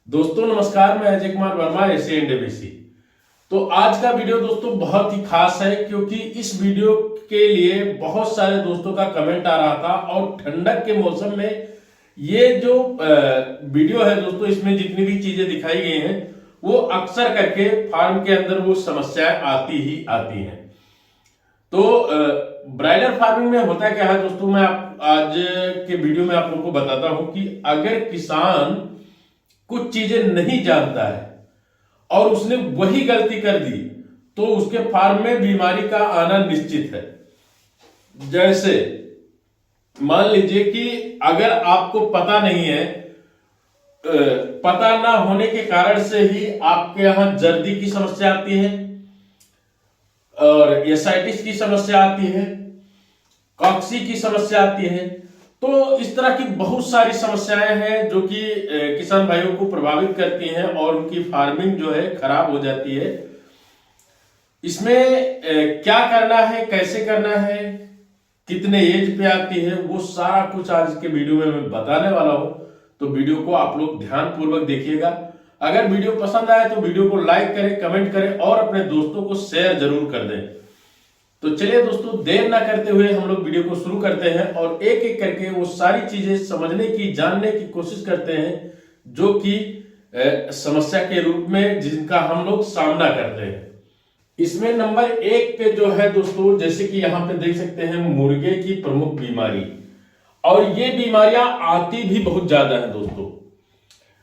दोस्तों नमस्कार, मैं अजय कुमार वर्मा, एशियन डेबीसी। तो आज का वीडियो दोस्तों बहुत ही खास है, क्योंकि इस वीडियो के लिए बहुत सारे दोस्तों का कमेंट आ रहा था। और ठंडक के मौसम में ये जो वीडियो है दोस्तों, इसमें जितनी भी चीजें दिखाई गई हैं वो अक्सर करके फार्म के अंदर वो समस्याएं आती ही आती हैं। तो ब्रायलर फार्मिंग में होता क्या है दोस्तों, मैं आज के वीडियो में आप लोगों को बताता हूं कि अगर किसान कुछ चीजें नहीं जानता है और उसने वही गलती कर दी तो उसके फार्म में बीमारी का आना निश्चित है। जैसे मान लीजिए कि अगर आपको पता नहीं है, पता ना होने के कारण से ही आपके यहां जर्दी की समस्या आती है और एसाइटिस की समस्या आती है, कॉक्सी की समस्या आती है। तो इस तरह की बहुत सारी समस्याएं हैं जो कि किसान भाइयों को प्रभावित करती हैं और उनकी फार्मिंग जो है खराब हो जाती है। इसमें क्या करना है, कैसे करना है, कितने एज पे आती है, वो सारा कुछ आज के वीडियो में मैं बताने वाला हूं। तो वीडियो को आप लोग ध्यान पूर्वक देखिएगा। अगर वीडियो पसंद आए तो वीडियो को लाइक करें, कमेंट करें और अपने दोस्तों को शेयर जरूर कर दें। तो चलिए दोस्तों, देर ना करते हुए हम लोग वीडियो को शुरू करते हैं और एक एक करके वो सारी चीजें समझने की, जानने की कोशिश करते हैं जो कि समस्या के रूप में जिनका हम लोग सामना करते हैं। इसमें नंबर 1 पे जो है दोस्तों, जैसे कि यहां पे देख सकते हैं, मुर्गे की प्रमुख बीमारी। और ये बीमारियां आती भी बहुत ज्यादा है दोस्तों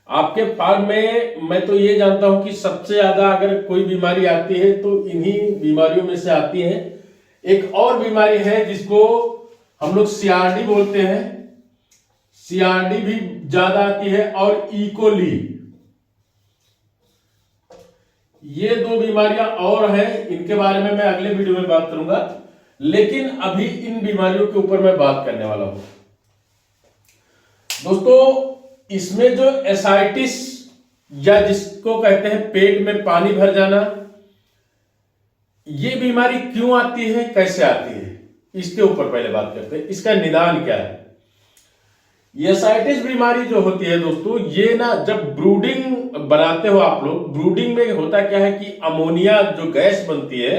आपके फार्म में। मैं तो ये जानता हूं कि सबसे ज्यादा अगर कोई बीमारी आती है तो इन्हीं बीमारियों में से आती है। एक और बीमारी है जिसको हम लोग सीआरडी बोलते हैं, सीआरडी भी ज्यादा आती है, और इकोली। ये 2 बीमारियां और हैं, इनके बारे में मैं अगले वीडियो में बात करूंगा, लेकिन अभी इन बीमारियों के ऊपर मैं बात करने वाला हूं दोस्तों। इसमें जो एसाइटिस या जिसको कहते हैं पेट में पानी भर जाना, ये बीमारी क्यों आती है, कैसे आती है, इसके ऊपर पहले बात करते हैं। इसका निदान क्या है। एसाइटिस बीमारी जो होती है दोस्तों, ये ना जब ब्रूडिंग बनाते हो आप लोग, ब्रूडिंग में होता क्या है कि अमोनिया जो गैस बनती है,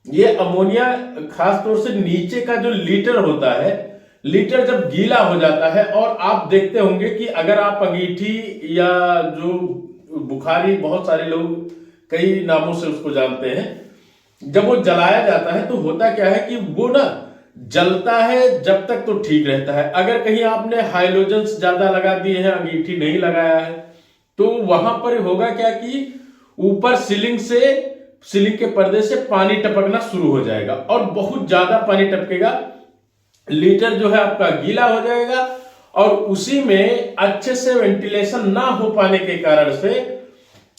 ये अमोनिया खास तौर से नीचे का जो लीटर होता है, लीटर जब गीला हो जाता है, और आप देखते होंगे कि अगर आप अंगीठी या जो बुखारी, बहुत सारे लोग कई नामों से उसको जानते हैं, जब वो जलाया जाता है तो होता क्या है कि वो ना जलता है जब तक तो ठीक रहता है। अगर कहीं आपने हाइलोजन्स ज्यादा लगा दिए हैं, अंगीठी नहीं लगाया है, तो वहां पर होगा क्या कि ऊपर सीलिंग के पर्दे से पानी टपकना शुरू हो जाएगा और बहुत ज्यादा पानी टपकेगा। लीटर जो है आपका गीला हो जाएगा और उसी में अच्छे से वेंटिलेशन ना हो पाने के कारण से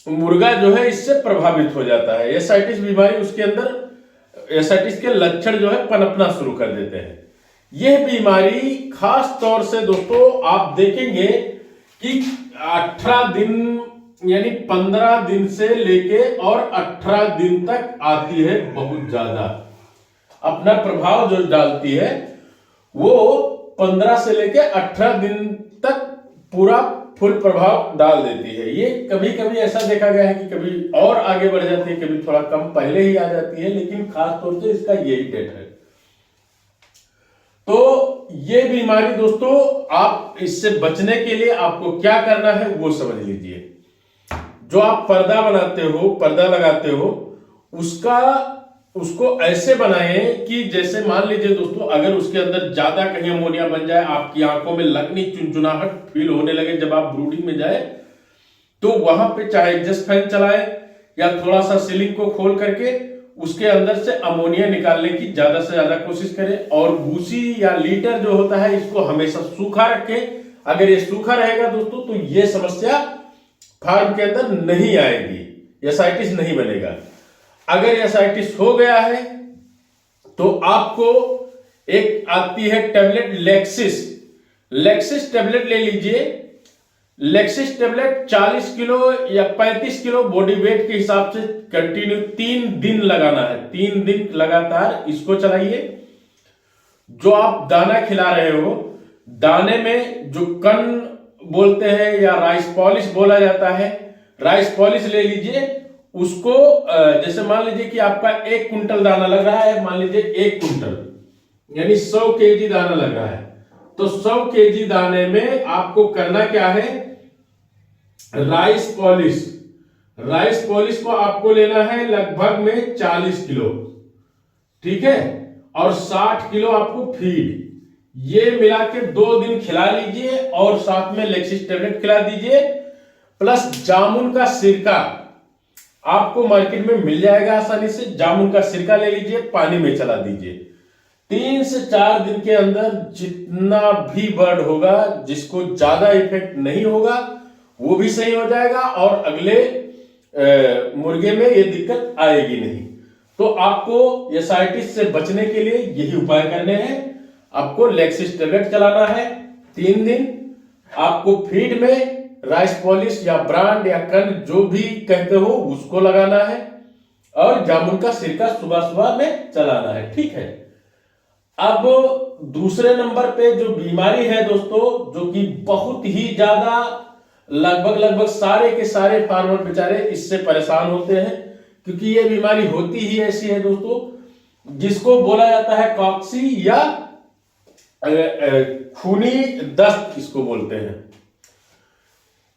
मुर्गा जो है इससे प्रभावित हो जाता है। एसाइटिस बीमारी, उसके अंदर एसाइटिस के लक्षण जो है पनपना शुरू कर देते हैं। यह बीमारी खास तौर से दोस्तों आप देखेंगे कि 18 दिन यानी 15 दिन से लेके और 18 दिन तक आती है। बहुत ज्यादा अपना प्रभाव जो डालती है वो 15 से लेके 18 दिन तक पूरा फुल प्रभाव डाल देती है। ये कभी कभी ऐसा देखा गया है कि कभी और आगे बढ़ जाती है, कभी थोड़ा कम पहले ही आ जाती है, लेकिन खास तौर से इसका यही डेट है। तो ये बीमारी दोस्तों, आप इससे बचने के लिए आपको क्या करना है वो समझ लीजिए। जो आप पर्दा बनाते हो, पर्दा लगाते हो, उसको ऐसे बनाएं कि जैसे मान लीजिए दोस्तों, अगर उसके अंदर ज्यादा कहीं अमोनिया बन जाए, आपकी आंखों में लगनी, चुनचुनाहट फील होने लगे जब आप ब्रूडिंग में जाए, तो वहां पे चाहे एग्जॉस्ट फैन चलाए या थोड़ा सा सीलिंग को खोल करके उसके अंदर से अमोनिया निकालने की ज्यादा से ज्यादा कोशिश करें। और भूसी या लीटर जो होता है, इसको हमेशा सूखा रखें। अगर ये सूखा रहेगा दोस्तों तो ये समस्या फार्म के अंदर नहीं आएगी, एसाइटिस नहीं बनेगा। अगर एसाइटिस हो गया है तो आपको एक आती है टेबलेट, लेक्सिस टेबलेट ले लीजिए। लेक्सिस टेबलेट 40 किलो या 35 किलो बॉडी वेट के हिसाब से कंटिन्यू 3 दिन लगाना है। 3 दिन लगातार इसको चलाइए। जो आप दाना खिला रहे हो, दाने में जो कण बोलते हैं या राइस पॉलिश बोला जाता है। राइस पॉलिश ले लीजिए, उसको जैसे मान लीजिए कि आपका 1 कुंटल दाना लग रहा है, मान लीजिए 1 कुंटल यानी 100 केजी दाना लग रहा है, तो 100 केजी दाने में आपको करना क्या है, राइस पॉलिश। राइस पॉलिश को आपको लेना है लगभग में 40 किलो, ठीक है, और 60 किलो आपको फीड। ये मिला के 2 दिन खिला लीजिए और साथ में लेक्सिस टेबलेट खिला दीजिए, प्लस जामुन का सिरका आपको मार्केट में मिल जाएगा आसानी से। जामुन का सिरका ले लीजिए, पानी में चला दीजिए। 3 से 4 दिन के अंदर जितना भी बर्ड होगा, जिसको ज्यादा इफेक्ट नहीं होगा, वो भी सही हो जाएगा और अगले मुर्गे में ये दिक्कत आएगी नहीं। तो आपको एसाइटिस से बचने के लिए यही उपाय करने हैं। आपको लेक्सिस टेबलेट चलाना है 3 दिन, आपको फीड में राइस पॉलिश या ब्रांड या कन जो भी कहते हो उसको लगाना है, और जामुन का सिरका सुबह सुबह में चलाना है, ठीक है। अब दूसरे नंबर पे जो बीमारी है दोस्तों, जो कि बहुत ही ज्यादा लगभग सारे के सारे फार्मर बेचारे इससे परेशान होते हैं, क्योंकि ये बीमारी होती ही ऐसी है दोस्तों, जिसको बोला जाता है कॉक्सी या खूनी दस्त इसको बोलते हैं।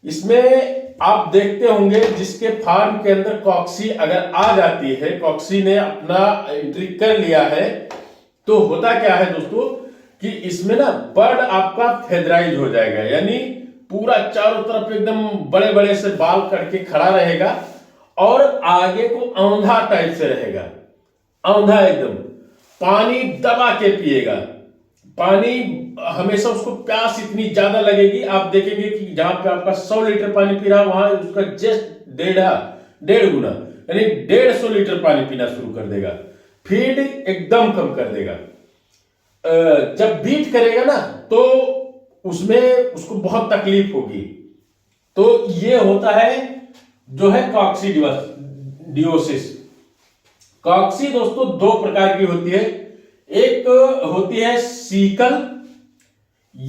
इसमें आप देखते होंगे जिसके फार्म के अंदर कॉक्सी अगर आ जाती है, कॉक्सी ने अपना एंट्री कर लिया है, तो होता क्या है दोस्तों कि इसमें ना बर्ड आपका फेदराइज हो जाएगा, यानी पूरा चारों तरफ एकदम बड़े बड़े से बाल करके खड़ा रहेगा और आगे को औंधा टाइप से रहेगा, औंधा एकदम, पानी दबा के पिएगा। पानी हमेशा उसको प्यास इतनी ज्यादा लगेगी, आप देखेंगे कि जहां पे आपका 100 लीटर पानी पी रहा है, वहां उसका जस्ट 1.5 गुना यानी 150 लीटर पानी पीना शुरू कर देगा। फीड एकदम कम कर देगा। जब बीट करेगा ना तो उसमें उसको बहुत तकलीफ होगी। तो ये होता है जो है कॉक्सीडियोसिस। कॉक्सी दोस्तों 2 प्रकार की होती है। एक होती है सीकल,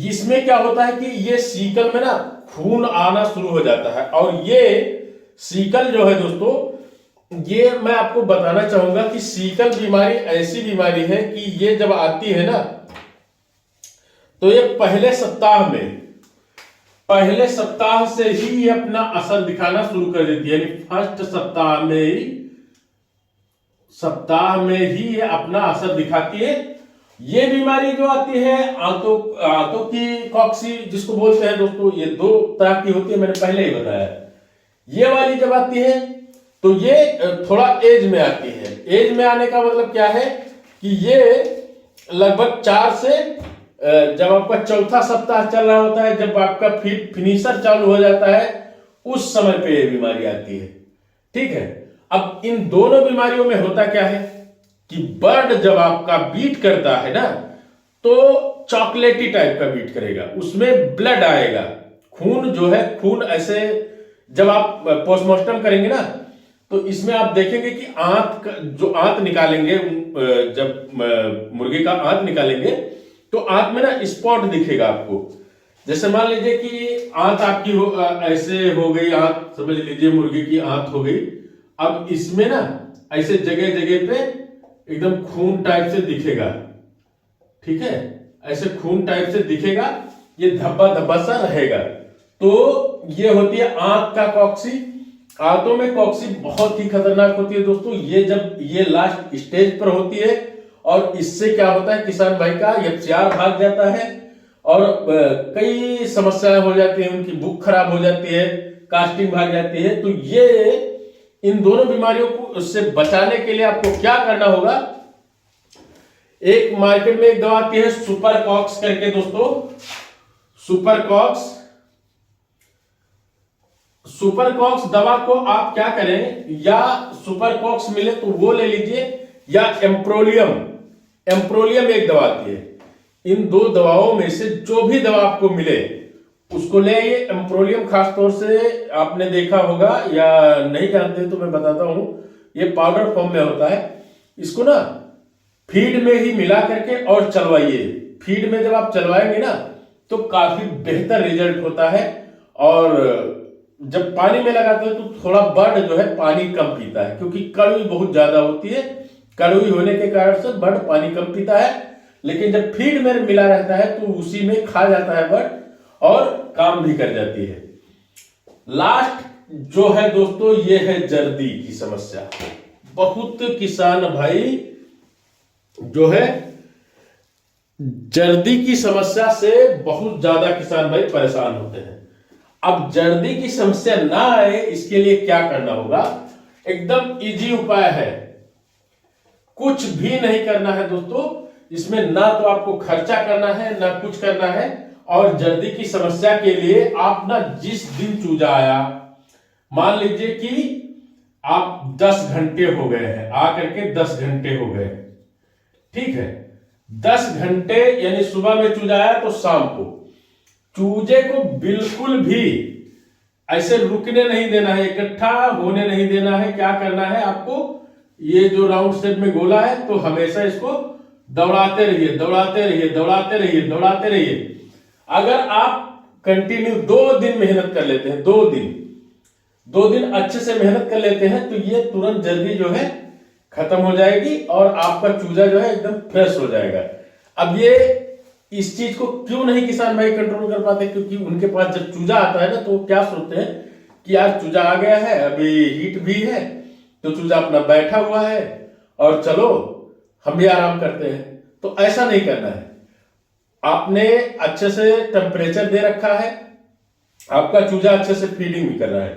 इसमें क्या होता है कि ये सीकल में ना खून आना शुरू हो जाता है, और ये सीकल जो है दोस्तों, ये मैं आपको बताना चाहूंगा कि सीकल बीमारी ऐसी बीमारी है कि ये जब आती है ना, तो ये पहले सप्ताह से ही ये अपना असर दिखाना शुरू कर देती है, यानी फर्स्ट सप्ताह में ही ये अपना असर दिखाती है। ये बीमारी जो आती है आंतों की कॉक्सी जिसको बोलते हैं दोस्तों, ये 2 तरह की होती है, मैंने पहले ही बताया। ये वाली जब आती है तो ये थोड़ा एज में आती है। एज में आने का मतलब क्या है कि ये लगभग 4 से जब आपका चौथा सप्ताह चल रहा होता है, जब आपका फिनिशर चालू हो जाता है, उस समय पे ये बीमारी आती है, ठीक है। अब इन दोनों बीमारियों में होता क्या है कि बर्ड जब आपका बीट करता है ना, तो चॉकलेटी टाइप का बीट करेगा, उसमें ब्लड आएगा, खून जो है, खून ऐसे जब आप पोस्टमार्टम करेंगे ना, तो इसमें आप देखेंगे कि आंत निकालेंगे, जब मुर्गी का आंत निकालेंगे तो आंत में ना स्पॉट दिखेगा आपको। जैसे मान लीजिए कि आंत आपकी ऐसे हो गई, आंत समझ लीजिए मुर्गी की आंत हो गई। अब इसमें ना ऐसे जगह जगह पे एकदम खून टाइप से दिखेगा, ठीक है, ऐसे खून टाइप से दिखेगा, ये धब्बा धब्बा सा रहेगा। तो ये होती है आंत का कॉक्सी। आंतों में कॉक्सी बहुत ही खतरनाक होती है दोस्तों। ये जब ये लास्ट स्टेज पर होती है, और इससे क्या होता है, किसान भाई का एफसीआर भाग जाता है और कई समस्याएं हो जाती हैं, उनकी बुक खराब हो जाती है, कास्टिंग भाग जाती है। तो ये इन दोनों बीमारियों को से बचाने के लिए आपको क्या करना होगा, एक मार्केट में एक दवा आती है सुपर कॉक्स करके दोस्तों, सुपर कॉक्स दवा को आप क्या करें, या सुपर कॉक्स मिले तो वो ले लीजिए, या एम्प्रोलियम एक दवा आती है। इन 2 दवाओं में से जो भी दवा आपको मिले उसको ले आइए। एम्प्रोलियम खासतौर से आपने देखा होगा, या नहीं जानते तो मैं बताता हूं, ये पाउडर फॉर्म में होता है। इसको ना फीड में ही मिला करके और चलवाइए। फीड में जब आप चलवाएंगे ना, तो काफी बेहतर रिजल्ट होता है। और जब पानी में लगाते हैं तो थोड़ा बर्ड जो है पानी कम पीता है, क्योंकि कड़वी बहुत ज्यादा होती है। कड़वी होने के कारण से बर्ड पानी कम पीता है, लेकिन जब फीड में मिला रहता है तो उसी में खा जाता है बर्ड और काम भी कर जाती है। लास्ट जो है दोस्तों, ये है जर्दी की समस्या। बहुत किसान भाई जो है जर्दी की समस्या से बहुत ज्यादा किसान भाई परेशान होते हैं। अब जर्दी की समस्या ना आए इसके लिए क्या करना होगा, एकदम इजी उपाय है। कुछ भी नहीं करना है दोस्तों, इसमें ना तो आपको खर्चा करना है ना कुछ करना है। और जर्दी की समस्या के लिए आप ना जिस दिन चूजा आया, मान लीजिए कि आप 10 घंटे हो गए हैं, आकर के 10 घंटे हो गए, ठीक है, 10 घंटे यानी सुबह में चूजा आया तो शाम को चूजे को बिल्कुल भी ऐसे रुकने नहीं देना है, इकट्ठा होने नहीं देना है। क्या करना है आपको, ये जो राउंड शेप में गोला है तो हमेशा इसको दौड़ाते रहिए, दौड़ाते रहिए, दौड़ाते रहिए, दौड़ाते रहिए। अगर आप कंटिन्यू 2 दिन मेहनत कर लेते हैं, 2 दिन अच्छे से मेहनत कर लेते हैं, तो ये तुरंत जल्दी जो है खत्म हो जाएगी और आपका चूजा जो है एकदम फ्रेश हो जाएगा। अब ये इस चीज को क्यों नहीं किसान भाई कंट्रोल कर पाते, क्योंकि उनके पास जब चूजा आता है ना तो क्या सोचते हैं कि यार चूजा आ गया है, अभी हीट भी है, तो चूजा अपना बैठा हुआ है और चलो हम भी आराम करते हैं। तो ऐसा नहीं करना है। आपने अच्छे से टेम्परेचर दे रखा है, आपका चूजा अच्छे से फीडिंग भी कर रहा है,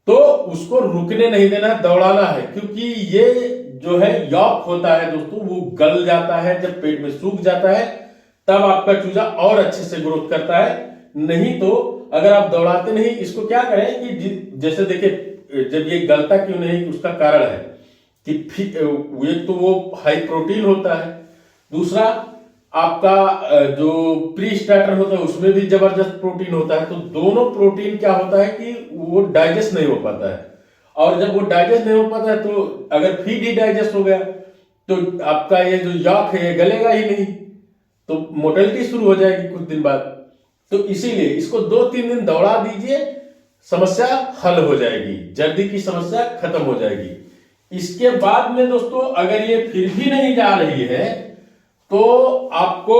तो उसको रुकने नहीं देना, दौड़ाना है। क्योंकि ये जो है यॉक होता है दोस्तों, वो गल जाता है, जब पेट में सूख जाता है तब आपका चूजा और अच्छे से ग्रोथ करता है। नहीं तो अगर आप दौड़ाते नहीं, इसको क्या करें कि जैसे देखिए जब ये गलता क्यों नहीं, उसका कारण है कि एक तो वो हाई प्रोटीन होता है, दूसरा आपका जो प्री स्टार्टर होता है उसमें भी जबरदस्त प्रोटीन होता है। तो दोनों प्रोटीन क्या होता है कि वो डाइजेस्ट नहीं हो पाता है, और जब वो डाइजेस्ट नहीं हो पाता है तो अगर फीड ही डाइजेस्ट हो गया तो आपका ये जो यॉक है ये गलेगा ही नहीं, तो मोटिलिटी शुरू हो जाएगी कुछ दिन बाद। तो इसीलिए इसको 2-3 दिन दौड़ा दीजिए, समस्या हल हो जाएगी, जर्दी की समस्या खत्म हो जाएगी। इसके बाद में दोस्तों अगर ये फिर भी नहीं जा रही है तो आपको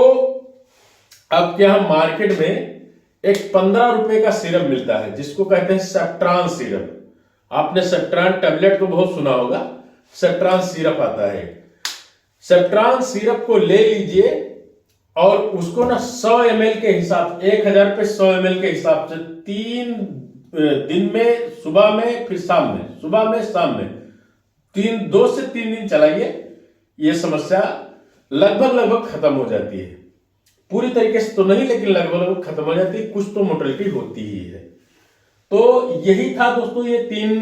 आपके यहां मार्केट में एक 15 रुपए का सिरप मिलता है जिसको कहते हैं सेप्ट्रान सिरप। आपने सेप्ट्रान टैबलेट को बहुत सुना होगा, सेप्ट्रान सिरप आता है। सेप्ट्रान सिरप को ले लीजिए और उसको ना 100 ml के हिसाब, 1000 पे 100 ml के हिसाब से 3 दिन में, सुबह में फिर शाम में, सुबह में शाम में 2 से 3 दिन चलाइए। ये समस्या लगभग खत्म हो जाती है, पूरी तरीके से तो नहीं लेकिन लगभग खत्म हो जाती है, कुछ तो मोटिलिटी होती ही है। तो यही था दोस्तों ये 3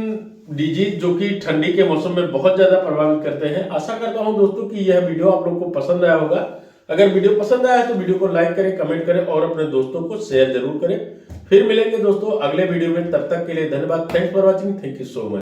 डिजीज जो कि ठंडी के मौसम में बहुत ज्यादा प्रभावित करते हैं। आशा करता हूं दोस्तों कि यह वीडियो आप लोग को पसंद आया होगा। अगर वीडियो पसंद आया तो वीडियो को लाइक करें, कमेंट करें और अपने दोस्तों को शेयर जरूर करें। फिर मिलेंगे दोस्तों अगले वीडियो में, तब तक के लिए धन्यवाद। Thanks for watching, thank you so much.